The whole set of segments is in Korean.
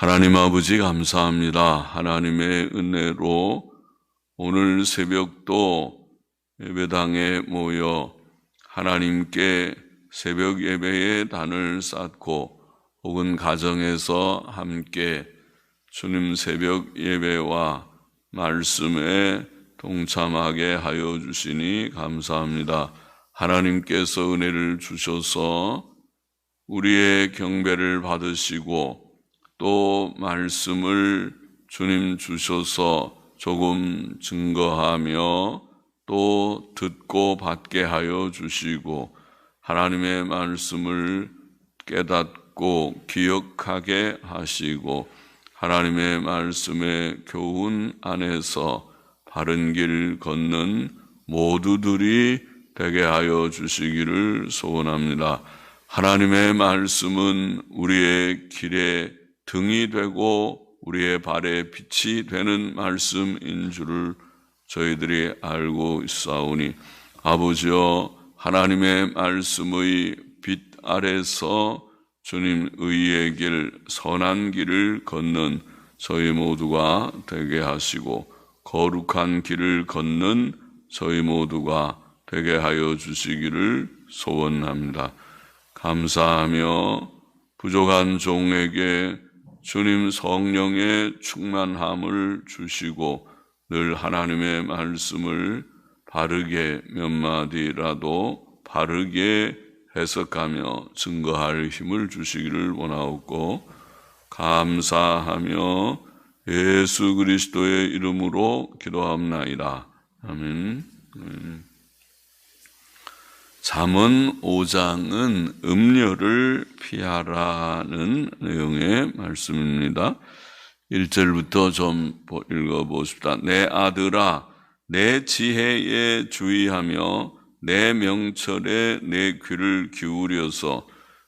하나님 아버지 감사합니다. 하나님의 은혜로 오늘 새벽도 예배당에 모여 하나님께 새벽 예배의 단을 쌓고 혹은 가정에서 함께 주님 새벽 예배와 말씀에 동참하게 하여 주시니 감사합니다. 하나님께서 은혜를 주셔서 우리의 경배를 받으시고 또 말씀을 주님 주셔서 조금 증거하며 또 듣고 받게 하여 주시고 하나님의 말씀을 깨닫고 기억하게 하시고 하나님의 말씀의 교훈 안에서 바른 길 걷는 모두들이 되게 하여 주시기를 소원합니다. 하나님의 말씀은 우리의 길에 등이 되고 우리의 발에 빛이 되는 말씀인 줄을 저희들이 알고 있사오니 아버지여 하나님의 말씀의 빛 아래서 주님 의의 길 선한 길을 걷는 저희 모두가 되게 하시고 거룩한 길을 걷는 저희 모두가 되게 하여 주시기를 소원합니다. 감사하며 부족한 종에게 주님 성령의 충만함을 주시고 늘 하나님의 말씀을 바르게 몇 마디라도 바르게 해석하며 증거할 힘을 주시기를 원하옵고 감사하며 예수 그리스도의 이름으로 기도합나이다. 아멘. 잠언 5장은 음료를 피하라는 내용의 말씀입니다. 1절부터 좀 읽어보십시다. 내 아들아, 내 지혜에 주의하며 내 명철에 내 귀를 기울여서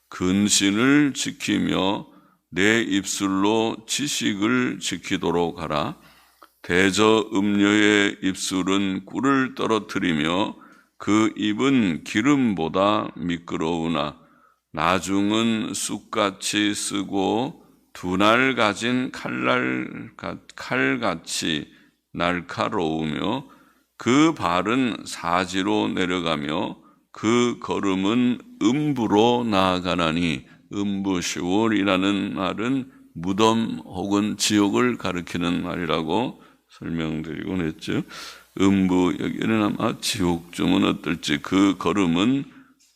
근신을 지키며 내 입술로 지식을 지키도록 하라. 대저 음료의 입술은 꿀을 떨어뜨리며 그 입은 기름보다 미끄러우나 나중은 쑥같이 쓰고 두 날 가진 칼같이 날카로우며 그 발은 사지로 내려가며 그 걸음은 음부로 나아가나니 음부시올이라는 말은 무덤 혹은 지옥을 가리키는 말이라고 설명드리곤 했죠. 음부, 여기는 아마 지옥쯤은 어떨지 그 걸음은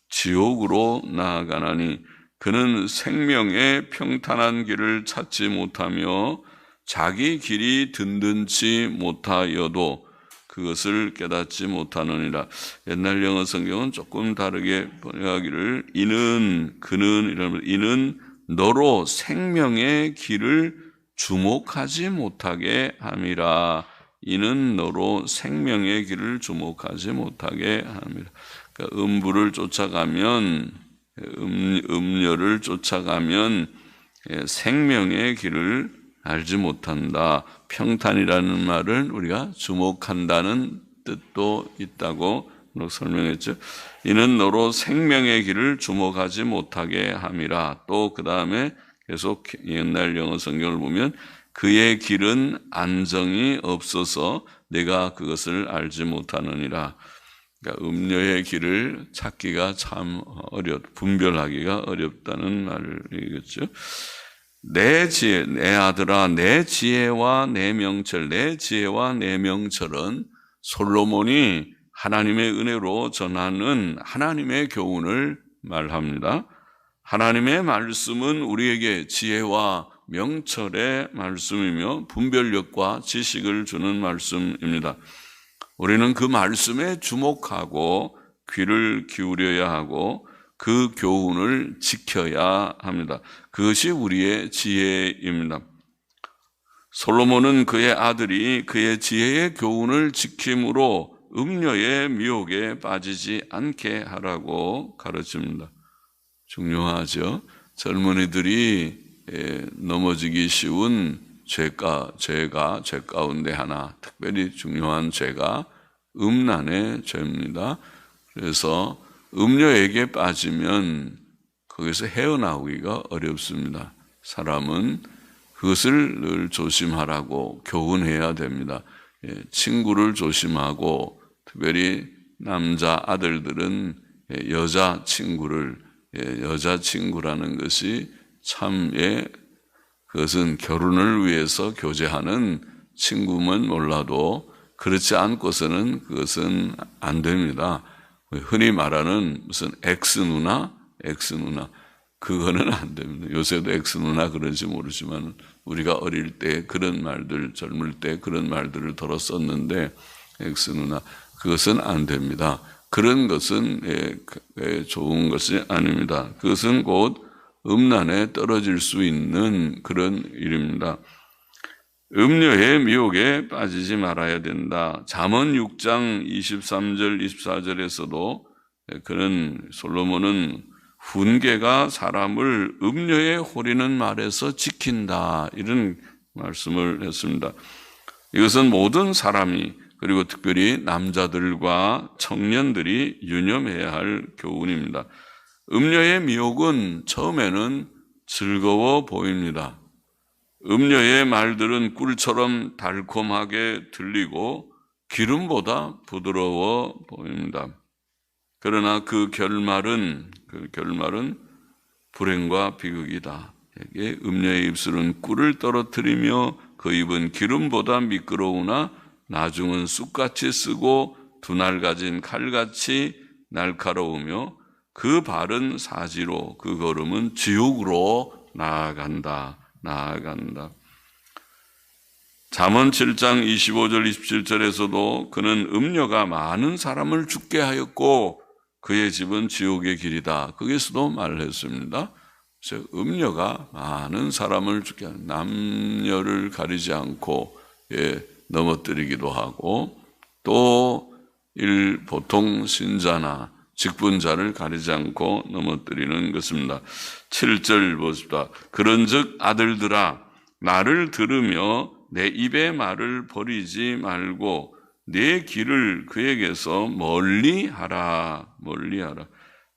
지옥으로 나아가나니 그는 생명의 평탄한 길을 찾지 못하며 자기 길이 든든치 못하여도 그것을 깨닫지 못하느니라. 옛날 영어 성경은 조금 다르게 번역하기를 이는 너로 생명의 길을 주목하지 못하게 함이라. 이는 너로 생명의 길을 주목하지 못하게 합니다. 그러니까 음부를 쫓아가면 음료를 쫓아가면 생명의 길을 알지 못한다. 평탄이라는 말은 우리가 주목한다는 뜻도 있다고 설명했죠. 이는 너로 생명의 길을 주목하지 못하게 함이라. 또 그 다음에 계속 옛날 영어 성경을 보면 그의 길은 안정이 없어서 내가 그것을 알지 못하느니라. 그러니까 음료의 길을 찾기가 참 분별하기가 어렵다는 말이겠죠. 내 지혜, 내 아들아, 내 지혜와 내 명철, 내 지혜와 내 명철은 솔로몬이 하나님의 은혜로 전하는 하나님의 교훈을 말합니다. 하나님의 말씀은 우리에게 지혜와 명철의 말씀이며 분별력과 지식을 주는 말씀입니다. 우리는 그 말씀에 주목하고 귀를 기울여야 하고 그 교훈을 지켜야 합니다. 그것이 우리의 지혜입니다. 솔로몬은 그의 아들이 그의 지혜의 교훈을 지킴으로 음료의 미혹에 빠지지 않게 하라고 가르칩니다. 중요하죠. 젊은이들이 넘어지기 쉬운 죄가 죄 가운데 하나, 특별히 중요한 죄가 음란의 죄입니다. 그래서 음료에게 빠지면 거기서 헤어나오기가 어렵습니다. 사람은 그것을 늘 조심하라고 교훈해야 됩니다. 친구를 조심하고 특별히 남자 아들들은 여자친구라는 것이 참 그것은 결혼을 위해서 교제하는 친구면 몰라도 그렇지 않고서는 그것은 안 됩니다. 흔히 말하는 무슨 X누나 그거는 안 됩니다. 요새도 X누나 그런지 모르지만 우리가 어릴 때 그런 말들, 젊을 때 그런 말들을 들었었는데 X누나 그것은 안 됩니다. 그런 것은 좋은 것이 아닙니다. 그것은 곧 음란에 떨어질 수 있는 그런 일입니다. 음녀의 미혹에 빠지지 말아야 된다. 잠언 6장 23절 24절에서도 그런 솔로몬은 훈계가 사람을 음녀의 호리는 말에서 지킨다 이런 말씀을 했습니다. 이것은 모든 사람이 그리고 특별히 남자들과 청년들이 유념해야 할 교훈입니다. 음녀의 미혹은 처음에는 즐거워 보입니다. 음녀의 말들은 꿀처럼 달콤하게 들리고 기름보다 부드러워 보입니다. 그러나 그 결말은 불행과 비극이다. 음녀의 입술은 꿀을 떨어뜨리며 그 입은 기름보다 미끄러우나 나중은 쑥같이 쓰고 두 날 가진 칼같이 날카로우며 그 발은 사지로 그 걸음은 지옥으로 나아간다. 잠언 7장 25절 27절에서도 그는 음녀가 많은 사람을 죽게 하였고 그의 집은 지옥의 길이다. 거기서도 말을 했습니다. 그래서 음녀가 많은 사람을 죽게 하는 남녀를 가리지 않고 넘어뜨리기도 하고 또 보통 신자나 직분자를 가리지 않고 넘어뜨리는 것입니다. 7절 보십시다. 그런즉 아들들아 나를 들으며 내 입의 말을 버리지 말고 내 길을 그에게서 멀리하라.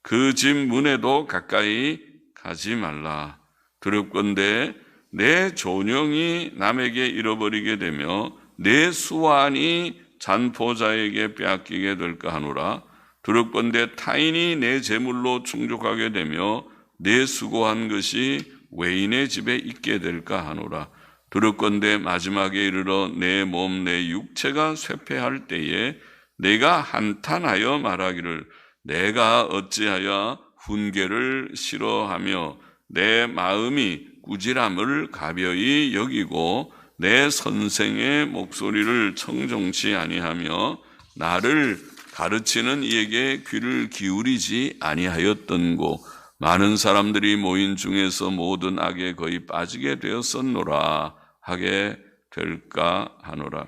그 집 문에도 가까이 가지 말라. 두렵건대 내 존영이 남에게 잃어버리게 되며 내 수완이 잔포자에게 빼앗기게 될까 하노라. 두렵건대 타인이 내 재물로 충족하게 되며 내 수고한 것이 외인의 집에 있게 될까 하노라. 두렵건대 마지막에 이르러 내 몸 내 육체가 쇠폐할 때에 내가 한탄하여 말하기를 내가 어찌하여 훈계를 싫어하며 내 마음이 꾸지람을 가벼이 여기고 내 선생의 목소리를 청종치 아니하며 나를 가르치는 이에게 귀를 기울이지 아니하였던고 많은 사람들이 모인 중에서 모든 악에 거의 빠지게 되었었노라 하게 될까 하노라.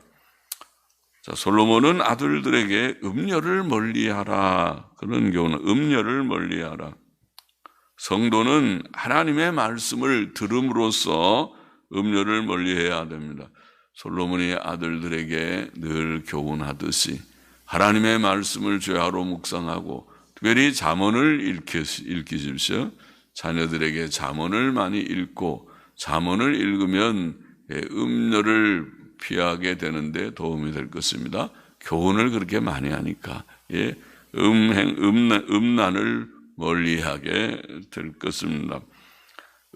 자, 솔로몬은 아들들에게 음녀를 멀리하라. 그런 교훈은 음녀를 멀리하라. 성도는 하나님의 말씀을 들음으로써 음녀를 멀리해야 됩니다. 솔로몬이 아들들에게 늘 교훈하듯이 하나님의 말씀을 죄하로 묵상하고 특별히 잠언을 읽히십시오. 자녀들에게 잠언을 많이 읽고 잠언을 읽으면 음녀를 피하게 되는데 도움이 될 것입니다. 교훈을 그렇게 많이 하니까 음란을 멀리하게 될 것입니다.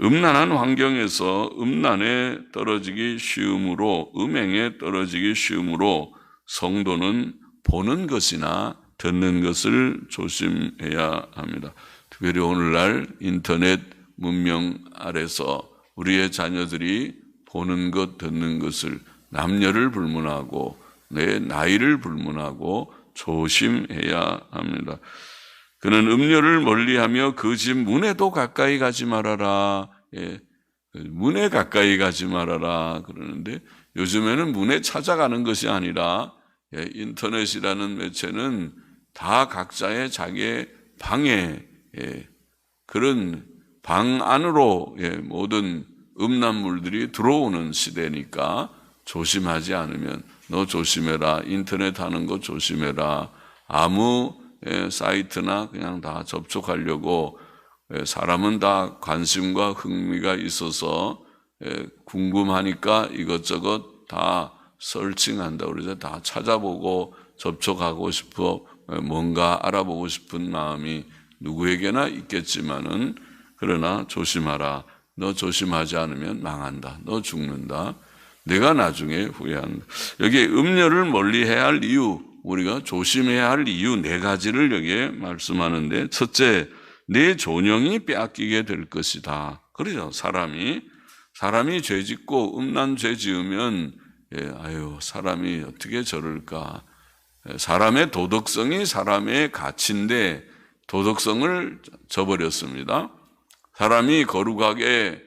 음란한 환경에서 음란에 떨어지기 쉬우므로 음행에 떨어지기 쉬우므로 성도는 보는 것이나 듣는 것을 조심해야 합니다. 특별히 오늘날 인터넷 문명 아래서 우리의 자녀들이 보는 것, 듣는 것을 남녀를 불문하고 내 나이를 불문하고 조심해야 합니다. 그는 음녀를 멀리하며 그 집 문에도 가까이 가지 말아라. 문에 가까이 가지 말아라 그러는데 요즘에는 문에 찾아가는 것이 아니라 인터넷이라는 매체는 다 각자의 자기의 방에 그런 방 안으로 모든 음란물들이 들어오는 시대니까 조심하지 않으면 너 조심해라. 인터넷 하는 거 조심해라. 아무 사이트나 그냥 다 접촉하려고 사람은 다 관심과 흥미가 있어서 궁금하니까 이것저것 다 서칭한다 그러죠. 다 찾아보고 접촉하고 싶어 뭔가 알아보고 싶은 마음이 누구에게나 있겠지만은 그러나 조심하라. 너 조심하지 않으면 망한다. 너 죽는다. 내가 나중에 후회한다. 여기에 음녀를 멀리해야 할 이유, 우리가 조심해야 할 이유 4가지를 여기에 말씀하는데, 첫째, 내 존영이 빼앗기게 될 것이다. 그러죠. 사람이 죄짓고 음란 죄 지으면 사람이 어떻게 저럴까. 사람의 도덕성이 사람의 가치인데 도덕성을 저버렸습니다. 사람이 거룩하게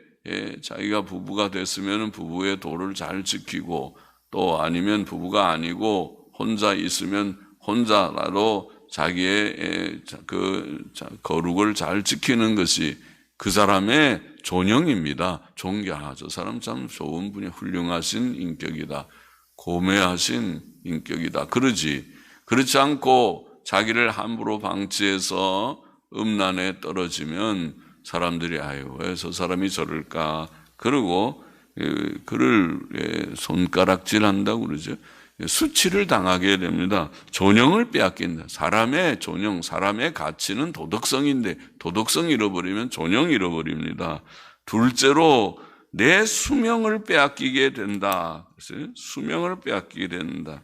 자기가 부부가 됐으면 부부의 도를 잘 지키고, 또 아니면 부부가 아니고 혼자 있으면 혼자라도 자기의 그 거룩을 잘 지키는 것이 그 사람의 존영입니다. 저 사람 참 좋은 분이 훌륭하신 인격이다. 고매하신 인격이다. 그렇지 않고 자기를 함부로 방치해서 음란에 떨어지면 사람들이 왜 저 사람이 저럴까. 그러고 그를 손가락질한다고 그러죠. 수치를 당하게 됩니다. 존영을 빼앗긴다. 사람의 존영, 사람의 가치는 도덕성인데 도덕성 잃어버리면 존영 잃어버립니다. 둘째로 내 수명을 빼앗기게 된다. 그래서 수명을 빼앗기게 된다.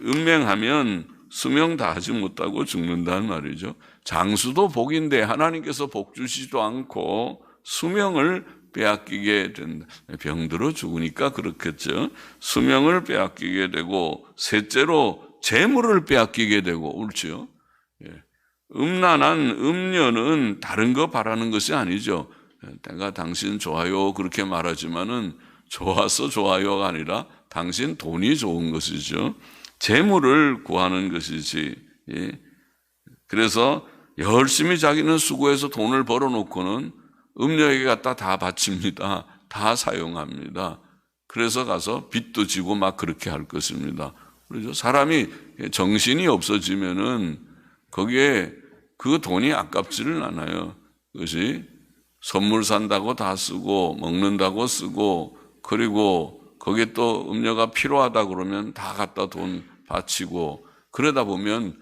음행하면 수명 다 하지 못하고 죽는다는 말이죠. 장수도 복인데 하나님께서 복 주시지도 않고 수명을 빼앗기게 된다. 병들어 죽으니까 그렇겠죠. 수명을 빼앗기게 되고, 셋째로 재물을 빼앗기게 되고, 그렇죠. 음란한 음녀는 다른 거 바라는 것이 아니죠. 내가 당신 좋아요 그렇게 말하지만은 좋아서 좋아요가 아니라 당신 돈이 좋은 것이죠. 재물을 구하는 것이지. 그래서 열심히 자기는 수고해서 돈을 벌어놓고는 음녀에게 갖다 다 바칩니다. 다 사용합니다. 그래서 가서 빚도 지고 막 그렇게 할 것입니다. 그렇죠? 사람이 정신이 없어지면은 거기에 그 돈이 아깝지를 않아요. 그것이 선물 산다고 다 쓰고 먹는다고 쓰고, 그리고 거기에 또 음료가 필요하다 그러면 다 갖다 돈 바치고, 그러다 보면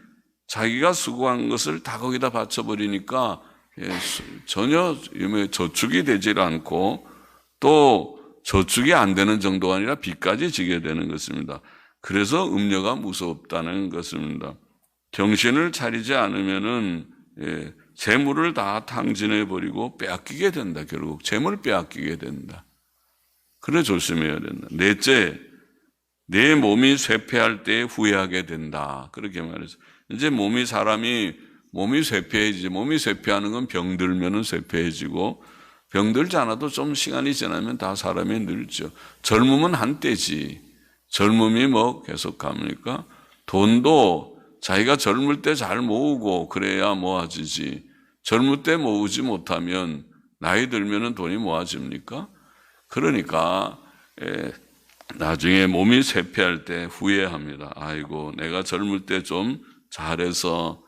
자기가 수고한 것을 다 거기다 바쳐버리니까 전혀 저축이 되질 않고, 또 저축이 안 되는 정도가 아니라 빚까지 지게 되는 것입니다. 그래서 음료가 무섭다는 것입니다. 정신을 차리지 않으면은 재물을 다 탕진해 버리고 빼앗기게 된다. 결국 재물 빼앗기게 된다. 그래 조심해야 된다. 넷째, 내 몸이 쇠폐할 때 후회하게 된다. 그렇게 말해서 이제 사람이 몸이 쇠폐해지지. 몸이 쇠폐하는 건 병들면은 쇠폐해지고, 병들지 않아도 좀 시간이 지나면 다 사람이 늙죠. 젊음은 한때지. 젊음이 계속 갑니까? 돈도 자기가 젊을 때 잘 모으고 그래야 모아지지. 젊을 때 모으지 못하면 나이 들면은 돈이 모아집니까? 그러니까 나중에 몸이 쇠폐할 때 후회합니다. 아이고, 내가 젊을 때 좀 잘해서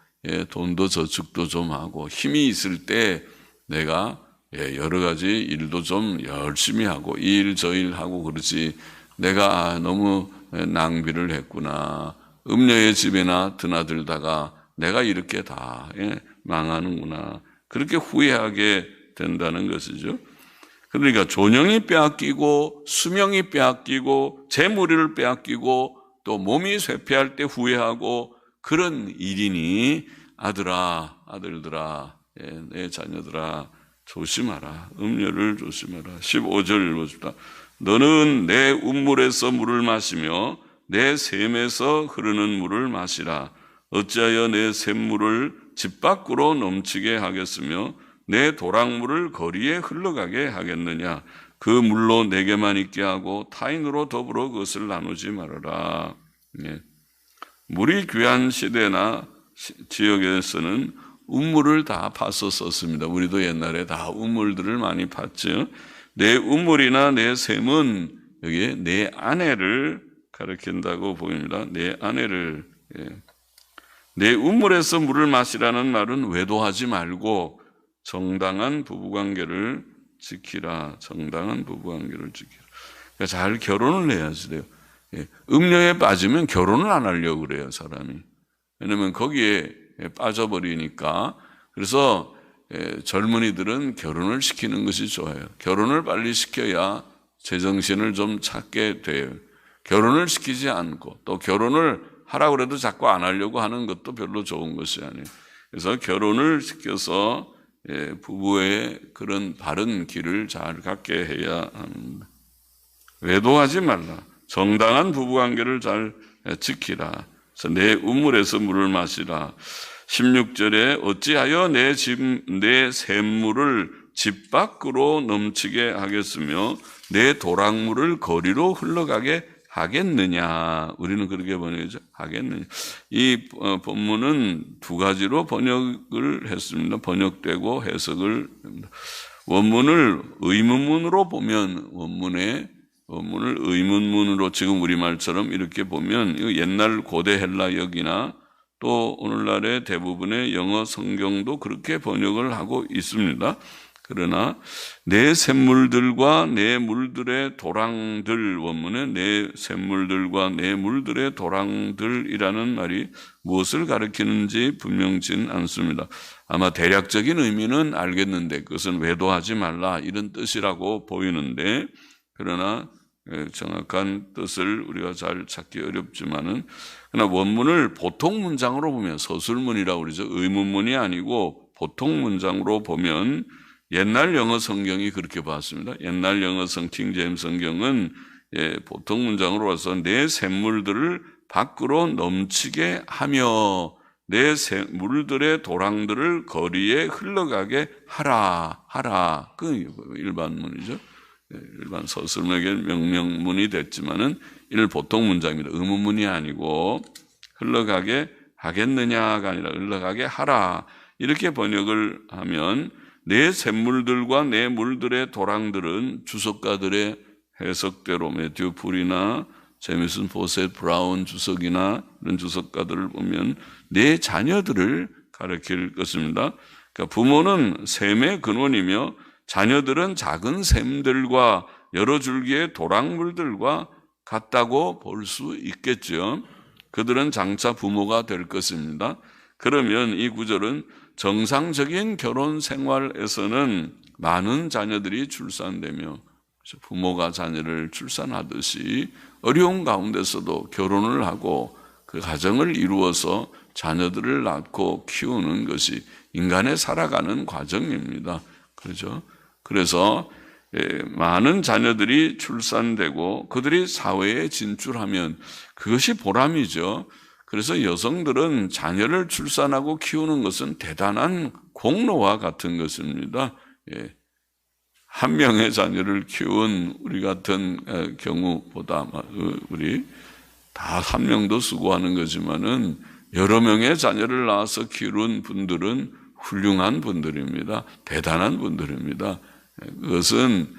돈도 저축도 좀 하고 힘이 있을 때 내가 여러 가지 일도 좀 열심히 하고 이 일 저 일 하고 그러지, 내가 너무 낭비를 했구나. 음녀의 집에나 드나들다가 내가 이렇게 다 망하는구나. 그렇게 후회하게 된다는 것이죠. 그러니까 존영이 빼앗기고 수명이 빼앗기고 재물을 빼앗기고 또 몸이 쇠폐할 때 후회하고, 그런 일이니 아들아, 아들들아, 내 자녀들아 조심하라. 음녀를 조심하라. 15절 읽어줍니다. 너는 내 운물에서 물을 마시며 내 샘에서 흐르는 물을 마시라. 어찌하여 내 샘물을 집 밖으로 넘치게 하겠으며 내 도랑물을 거리에 흘러가게 하겠느냐. 그 물로 내게만 있게 하고 타인으로 더불어 그것을 나누지 말아라. 물이 귀한 시대나 지역에서는 우물을 다 파서 썼습니다. 우리도 옛날에 다 우물들을 많이 팠죠. 내 우물이나 내 샘은 여기에 내 아내를 가리킨다고 보입니다. 내 아내를. 내 우물에서 물을 마시라는 말은 외도하지 말고 정당한 부부관계를 지키라. 정당한 부부관계를 지키라. 그러니까 잘 결혼을 해야지 돼요. 음녀에 빠지면 결혼을 안 하려고 그래요, 사람이. 왜냐면 거기에 빠져버리니까. 그래서 젊은이들은 결혼을 시키는 것이 좋아요. 결혼을 빨리 시켜야 제정신을 좀 찾게 돼요. 결혼을 시키지 않고 또 결혼을 하라고 해도 자꾸 안 하려고 하는 것도 별로 좋은 것이 아니에요. 그래서 결혼을 시켜서 부부의 그런 바른 길을 잘 갖게 해야 합니다. 외도하지 말라. 정당한 부부관계를 잘 지키라. 그래서 내 우물에서 물을 마시라. 16절에 어찌하여 내 샘물을 집 밖으로 넘치게 하겠으며 내 도랑물을 거리로 흘러가게 하겠느냐. 우리는 그렇게 번역하죠. 하겠느냐. 이 본문은 두 가지로 번역을 했습니다. 번역되고 해석을 합니다. 원문을 의문문으로 보면 원문을 의문문으로 지금 우리말처럼 이렇게 보면 옛날 고대 헬라역이나 또 오늘날의 대부분의 영어 성경도 그렇게 번역을 하고 있습니다. 그러나 내 샘물들과 내 물들의 도랑들, 원문에 내 샘물들과 내 물들의 도랑들이라는 말이 무엇을 가리키는지 분명치는 않습니다. 아마 대략적인 의미는 알겠는데 그것은 외도하지 말라 이런 뜻이라고 보이는데, 그러나 정확한 뜻을 우리가 잘 찾기 어렵지만은, 그러나 원문을 보통 문장으로 보면, 서술문이라고 그러죠. 의문문이 아니고 보통 문장으로 보면 옛날 영어 성경이 그렇게 봤습니다. 옛날 영어 킹 제임스 성경은 보통 문장으로 와서 내 샘물들을 밖으로 넘치게 하며 내 물들의 도랑들을 거리에 흘러가게 하라. 그 일반문이죠. 일반 서술문에게 명령문이 됐지만은 이는 보통 문장입니다. 의문문이 아니고 흘러가게 하겠느냐가 아니라 흘러가게 하라. 이렇게 번역을 하면 내 샘물들과 내 물들의 도랑들은 주석가들의 해석대로 매튜 풀이나 제미슨 포셋 브라운 주석이나 이런 주석가들을 보면 내 자녀들을 가리킬 것입니다. 그러니까 부모는 샘의 근원이며 자녀들은 작은 샘들과 여러 줄기의 도랑물들과 같다고 볼 수 있겠죠. 그들은 장차 부모가 될 것입니다. 그러면 이 구절은 정상적인 결혼 생활에서는 많은 자녀들이 출산되며 부모가 자녀를 출산하듯이 어려운 가운데서도 결혼을 하고 그 가정을 이루어서 자녀들을 낳고 키우는 것이 인간의 살아가는 과정입니다. 그렇죠? 그래서 많은 자녀들이 출산되고 그들이 사회에 진출하면 그것이 보람이죠. 그래서 여성들은 자녀를 출산하고 키우는 것은 대단한 공로와 같은 것입니다. 한 명의 자녀를 키운 우리 같은 경우보다 우리 다 한 명도 수고하는 거지만은 여러 명의 자녀를 낳아서 키운 분들은 훌륭한 분들입니다. 대단한 분들입니다. 그것은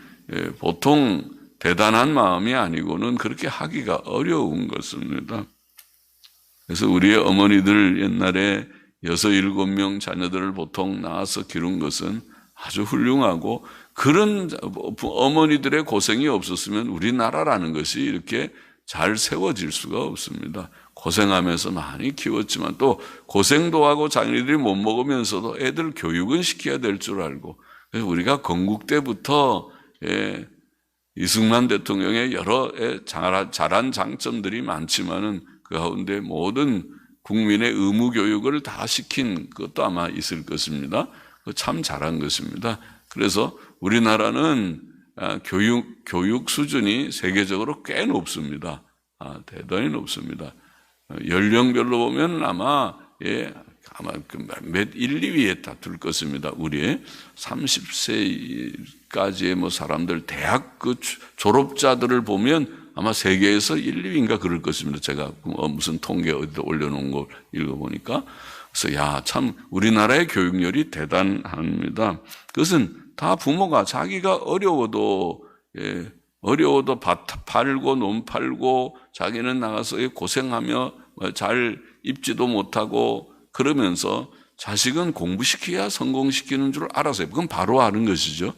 보통 대단한 마음이 아니고는 그렇게 하기가 어려운 것입니다. 그래서 우리의 어머니들 옛날에 6, 7명 자녀들을 보통 낳아서 기른 것은 아주 훌륭하고, 그런 어머니들의 고생이 없었으면 우리나라라는 것이 이렇게 잘 세워질 수가 없습니다. 고생하면서 많이 키웠지만 또 고생도 하고 자녀들이 못 먹으면서도 애들 교육은 시켜야 될 줄 알고, 그래서 우리가 건국 때부터 이승만 대통령의 여러 잘한 장점들이 많지만은 그 가운데 모든 국민의 의무 교육을 다 시킨 것도 아마 있을 것입니다. 참 잘한 것입니다. 그래서 우리나라는 교육 수준이 세계적으로 꽤 높습니다. 대단히 높습니다. 연령별로 보면 아마 몇 1, 2위에 다툴 것입니다. 우리의 30세까지의 사람들, 대학 졸업자들을 보면 아마 세계에서 1, 2위인가 그럴 것입니다. 제가 무슨 통계 어디다 올려놓은 거 읽어보니까. 그래서 참 우리나라의 교육열이 대단합니다. 그것은 다 부모가 자기가 어려워도 밭 팔고 논 팔고 자기는 나가서 고생하며 잘 입지도 못하고 그러면서 자식은 공부시켜야 성공시키는 줄 알아서 그건 바로 아는 것이죠.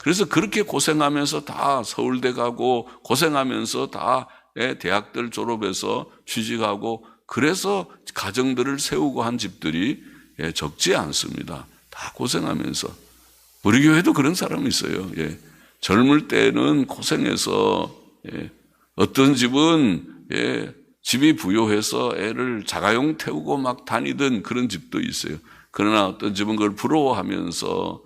그래서 그렇게 고생하면서 다 서울대 가고 고생하면서 다 대학들 졸업해서 취직하고 그래서 가정들을 세우고 한 집들이 적지 않습니다. 다 고생하면서. 우리 교회도 그런 사람이 있어요. 젊을 때는 고생해서 어떤 집은 집이 부요해서 애를 자가용 태우고 막 다니던 그런 집도 있어요. 그러나 어떤 집은 그걸 부러워하면서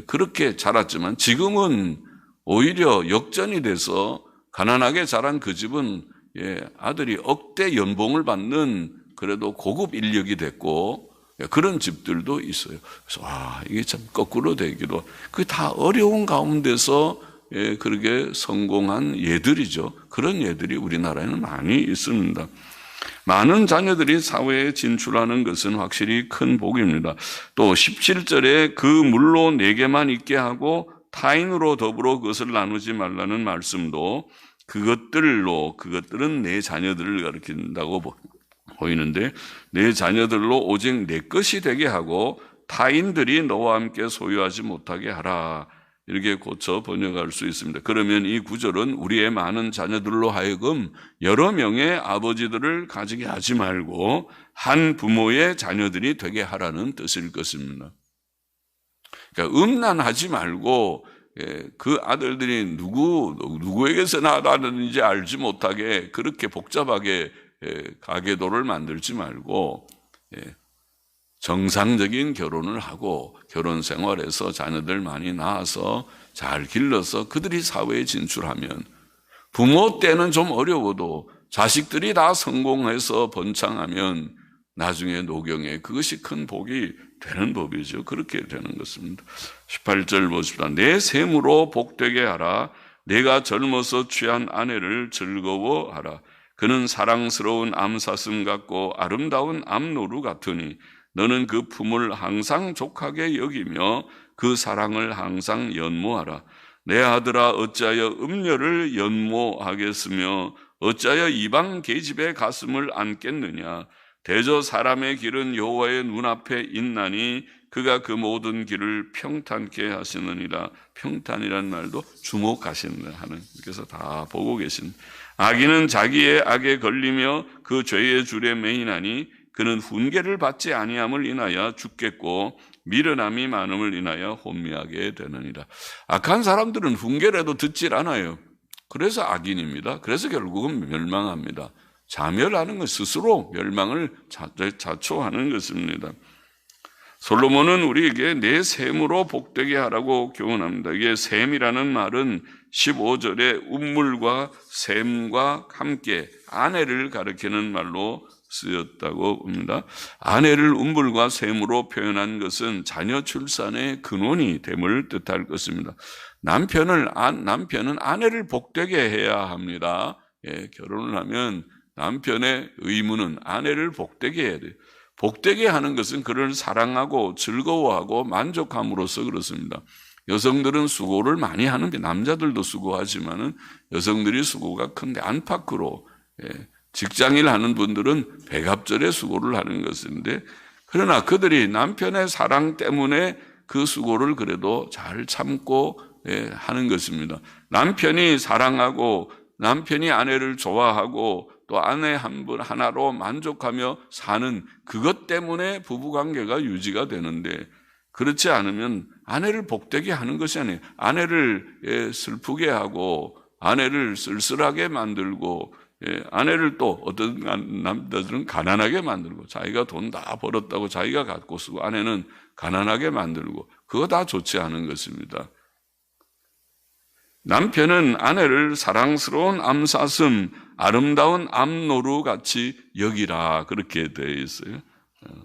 그렇게 자랐지만 지금은 오히려 역전이 돼서 가난하게 자란 그 집은 아들이 억대 연봉을 받는 그래도 고급 인력이 됐고 그런 집들도 있어요. 그래서 이게 참 거꾸로 되기도. 그게 다 어려운 가운데서 그렇게 성공한 예들이죠. 그런 예들이 우리나라에는 많이 있습니다. 많은 자녀들이 사회에 진출하는 것은 확실히 큰 복입니다. 또 17절에 그 물로 내게만 있게 하고 타인으로 더불어 그것을 나누지 말라는 말씀도 그것들은 내 자녀들을 가리킨다고 보이는데 내 자녀들로 오직 내 것이 되게 하고 타인들이 너와 함께 소유하지 못하게 하라. 이렇게 고쳐 번역할 수 있습니다. 그러면 이 구절은 우리의 많은 자녀들로 하여금 여러 명의 아버지들을 가지게 하지 말고 한 부모의 자녀들이 되게 하라는 뜻일 것입니다. 그러니까 음란하지 말고 그 아들들이 누구에게서 나왔는지 알지 못하게 그렇게 복잡하게 가계도를 만들지 말고 정상적인 결혼을 하고 결혼 생활에서 자녀들 많이 낳아서 잘 길러서 그들이 사회에 진출하면 부모 때는 좀 어려워도 자식들이 다 성공해서 번창하면 나중에 노경에 그것이 큰 복이 되는 법이죠. 그렇게 되는 것입니다. 18절 보십시다. 내 셈으로 복되게 하라. 내가 젊어서 취한 아내를 즐거워하라. 그는 사랑스러운 암사슴 같고 아름다운 암노루 같으니 너는 그 품을 항상 족하게 여기며 그 사랑을 항상 연모하라. 내 아들아 어찌하여 음녀를 연모하겠으며 어찌하여 이방 계집의 가슴을 안겠느냐. 대저 사람의 길은 여호와의 눈앞에 있나니 그가 그 모든 길을 평탄케 하시느니라. 평탄이라는 말도 주목하시는 하는 그래서 다 보고 계신. 악인은 자기의 악에 걸리며 그 죄의 줄에 매이나니 그는 훈계를 받지 아니함을 인하여 죽겠고 미련함이 많음을 인하여 혼미하게 되느니라. 악한 사람들은 훈계라도 듣질 않아요. 그래서 악인입니다. 그래서 결국은 멸망합니다. 자멸하는 것 스스로 멸망을 자초하는 것입니다. 솔로몬은 우리에게 내 셈으로 복되게 하라고 교훈합니다. 이게 셈이라는 말은 15절에 운물과 셈과 함께 아내를 가리키는 말로 쓰였다고 봅니다. 아내를 운물과 셈으로 표현한 것은 자녀 출산의 근원이 됨을 뜻할 것입니다. 남편은 아내를 복되게 해야 합니다. 결혼을 하면 남편의 의무는 아내를 복되게 해야 돼요. 복되게 하는 것은 그를 사랑하고 즐거워하고 만족함으로써 그렇습니다. 여성들은 수고를 많이 하는데 남자들도 수고하지만은 여성들이 수고가 큰데 안팎으로 직장일 하는 분들은 백합절에 수고를 하는 것인데 그러나 그들이 남편의 사랑 때문에 그 수고를 그래도 잘 참고 하는 것입니다. 남편이 사랑하고 남편이 아내를 좋아하고 또 아내 한 분 하나로 만족하며 사는 그것 때문에 부부관계가 유지가 되는데 그렇지 않으면 아내를 복되게 하는 것이 아니에요. 아내를 슬프게 하고 아내를 쓸쓸하게 만들고 아내를 또 어떤 남자들은 가난하게 만들고 자기가 돈 다 벌었다고 자기가 갖고 쓰고 아내는 가난하게 만들고 그거 다 좋지 않은 것입니다. 남편은 아내를 사랑스러운 암사슴, 아름다운 암노루 같이 여기라 그렇게 되어 있어요.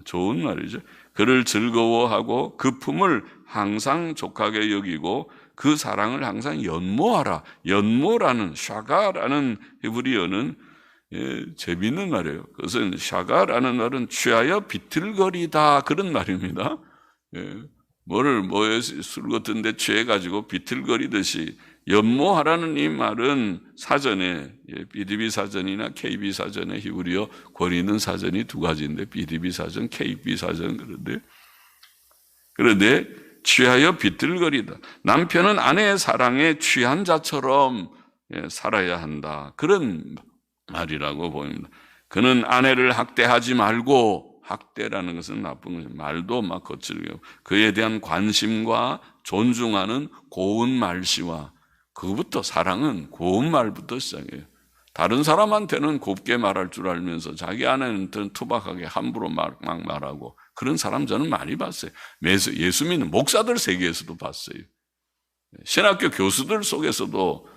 좋은 말이죠. 그를 즐거워하고 그 품을 항상 족하게 여기고 그 사랑을 항상 연모하라. 연모라는 샤가라는 히브리어는 재미있는 말이에요. 그것은 샤가라는 말은 취하여 비틀거리다 그런 말입니다. 뭐에 술 같은 데 취해가지고 비틀거리듯이 연모하라는 이 말은 사전에 BDB 사전이나 KB 사전에 히브리어 권위 있는 사전이 두 가지인데 BDB 사전, KB 사전 그런데 취하여 비틀거리다. 남편은 아내의 사랑에 취한 자처럼 살아야 한다. 그런 말이라고 보입니다. 그는 아내를 학대하지 말고, 학대라는 것은 나쁜 것입니다. 말도 막 거칠게 하고, 그에 대한 관심과 존중하는 고운 말씨와, 그부터 사랑은 고운 말부터 시작해요. 다른 사람한테는 곱게 말할 줄 알면서 자기 아내한테는 투박하게 함부로 막 말하고, 그런 사람 저는 많이 봤어요. 예수 믿는 목사들 세계에서도 봤어요. 신학교 교수들 속에서도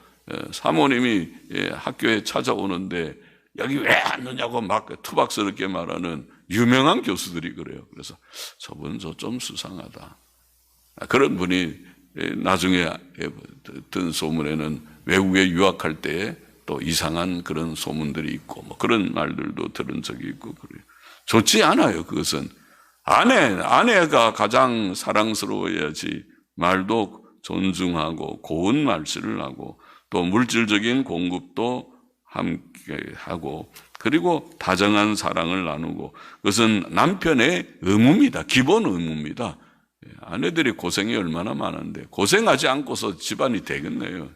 사모님이 학교에 찾아오는데 여기 왜 안 넣냐고 막 투박스럽게 말하는 유명한 교수들이 그래요. 그래서 저분 좀 수상하다. 그런 분이 나중에 든 소문에는 외국에 유학할 때 또 이상한 그런 소문들이 있고 뭐 그런 말들도 들은 적이 있고 그래요. 좋지 않아요. 그것은 아내가 가장 사랑스러워야지. 말도 존중하고 고운 말씨를 하고 또 물질적인 공급도 함께 하고 그리고 다정한 사랑을 나누고, 그것은 남편의 의무입니다. 기본 의무입니다. 아내들이 고생이 얼마나 많은데 고생하지 않고서 집안이 되겠네요.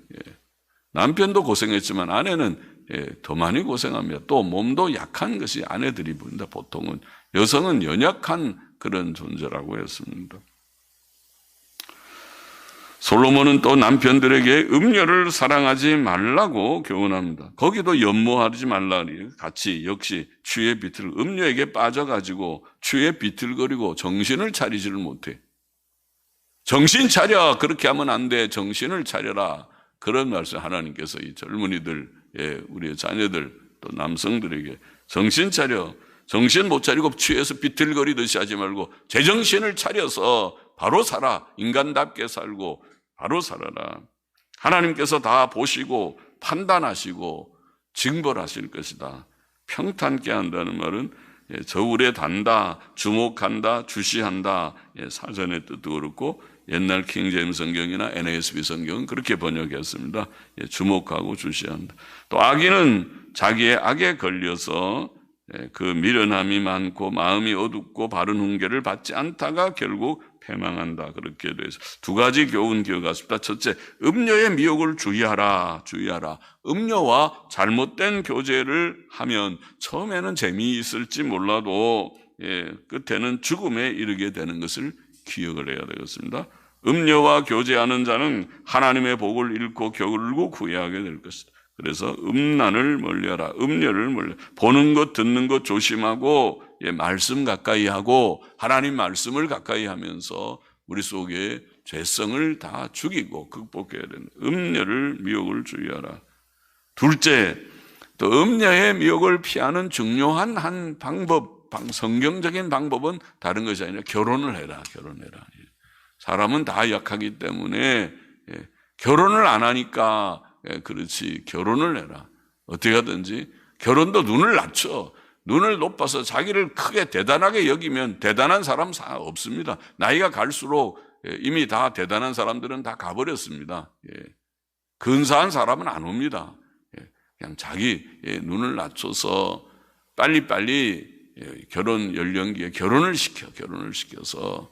남편도 고생했지만 아내는 더 많이 고생합니다. 또 몸도 약한 것이 아내들이 보인다. 보통은 여성은 연약한 그런 존재라고 했습니다. 솔로몬은 또 남편들에게 음녀를 사랑하지 말라고 교훈합니다. 거기도 연모하지 말라. 같이 역시 취에 음녀에게 빠져가지고 취에 비틀거리고 정신을 차리지를 못해. 정신 차려. 그렇게 하면 안 돼. 정신을 차려라. 그런 말씀 하나님께서 이 젊은이들, 우리의 자녀들 또 남성들에게 정신 차려. 정신 못 차리고 취해서 비틀거리듯이 하지 말고 제정신을 차려서 바로 살아. 인간답게 살고 바로 살아라. 하나님께서 다 보시고 판단하시고 징벌하실 것이다. 평탄케 한다는 말은 저울에 단다, 주목한다, 주시한다. 사전의 뜻도 그렇고 옛날 킹제임스 성경이나 NASB 성경은 그렇게 번역했습니다. 주목하고 주시한다. 또 악인은 자기의 악에 걸려서 그 미련함이 많고 마음이 어둡고 바른 훈계를 받지 않다가 결국 패망한다. 그렇게 돼서 두 가지 교훈 기억하십니다. 첫째, 음녀의 미혹을 주의하라. 음녀와 잘못된 교제를 하면 처음에는 재미있을지 몰라도 끝에는 죽음에 이르게 되는 것을 기억을 해야 되겠습니다. 음녀와 교제하는 자는 하나님의 복을 잃고 결국 후회하게 될 것이다. 그래서 음란을 멀리하라. 음녀를 멀리. 보는 것 듣는 것 조심하고 말씀 가까이 하고 하나님 말씀을 가까이 하면서 우리 속에 죄성을 다 죽이고 극복해야 된다. 음녀를 미혹을 주의하라. 둘째, 또 음녀의 미혹을 피하는 중요한 한 방법, 성경적인 방법은 다른 것이 아니라 결혼을 해라. 사람은 다 약하기 때문에 결혼을 안 하니까 그렇지. 결혼을 해라. 어떻게 하든지 결혼도 눈을 낮춰. 눈을 높아서 자기를 크게 대단하게 여기면 대단한 사람 없습니다. 나이가 갈수록 이미 다 대단한 사람들은 다 가버렸습니다. 근사한 사람은 안 옵니다. 그냥 자기 눈을 낮춰서 빨리빨리 결혼 연령기에 결혼을 시켜서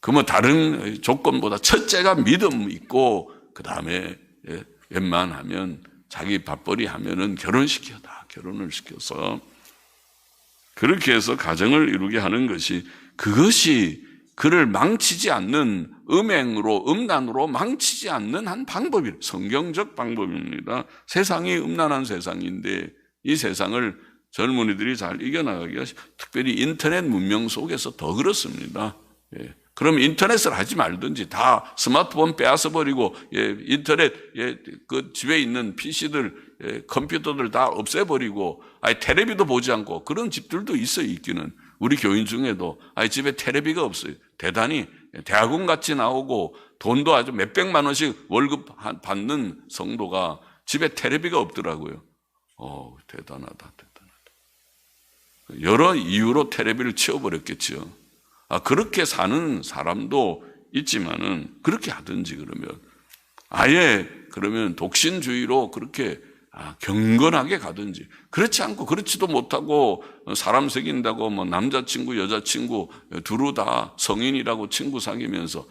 그러면 다른 조건보다 첫째가 믿음 있고 그 다음에 웬만하면 자기 밥벌이 하면은 결혼을 시켜서 그렇게 해서 가정을 이루게 하는 것이, 그것이 그를 망치지 않는 음란으로 망치지 않는 한 방법이 성경적 방법입니다. 세상이 음란한 세상인데 이 세상을 젊은이들이 잘 이겨나가기가 특별히 인터넷 문명 속에서 더 그렇습니다. 그럼 인터넷을 하지 말든지 다 스마트폰 빼앗아 버리고 인터넷 그 집에 있는 PC들 컴퓨터들 다 없애버리고 텔레비도 보지 않고 그런 집들도 있어요. 있기는 우리 교인 중에도 집에 텔레비가 없어요. 대단히 대학원 같이 나오고 돈도 아주 몇백만 원씩 월급 받는 성도가 집에 텔레비가 없더라고요. 대단하다. 여러 이유로 텔레비를 치워버렸겠죠. 그렇게 사는 사람도 있지만은 그렇게 하든지 그러면 아예 그러면 독신주의로 그렇게 경건하게 가든지, 그렇지 않고 그렇지도 못하고 사람 새긴다고 뭐 남자친구 여자친구 두루 다 성인이라고 친구 사귀면서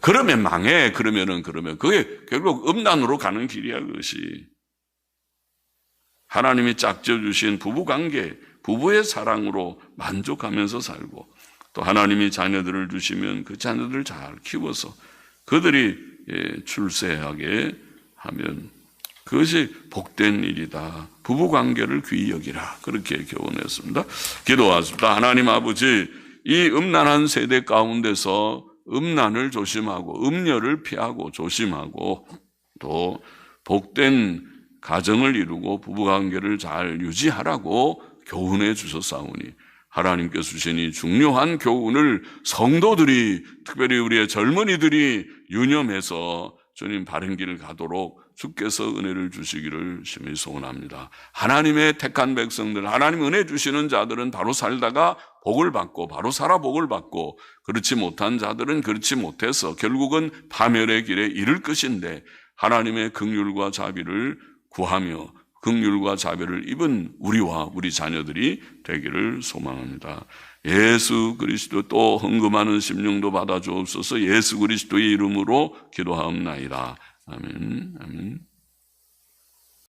그러면 망해. 그러면 그게 결국 음란으로 가는 길이야. 그것이 하나님이 짝지어 주신 부부관계, 부부의 사랑으로 만족하면서 살고, 또 하나님이 자녀들을 주시면 그 자녀들을 잘 키워서 그들이 출세하게 하면 그것이 복된 일이다. 부부관계를 귀히 여기라. 그렇게 교훈했습니다. 기도하십니다. 하나님 아버지, 이 음란한 세대 가운데서 음란을 조심하고 음녀를 피하고 조심하고 또 복된 가정을 이루고 부부관계를 잘 유지하라고 교훈해 주셨사오니, 하나님께서 주신 이 중요한 교훈을 성도들이, 특별히 우리의 젊은이들이 유념해서 주님 바른 길을 가도록 주께서 은혜를 주시기를 심히 소원합니다. 하나님의 택한 백성들, 하나님 은혜 주시는 자들은 바로 살다가 복을 받고, 바로 살아 복을 받고, 그렇지 못한 자들은 그렇지 못해서 결국은 파멸의 길에 이를 것인데, 하나님의 긍휼과 자비를 구하며 긍휼과 자비를 입은 우리와 우리 자녀들이 되기를 소망합니다. 예수 그리스도, 또 헌금하는 심령도 받아 주옵소서. 예수 그리스도의 이름으로 기도하옵나이다. 아멘. 아멘.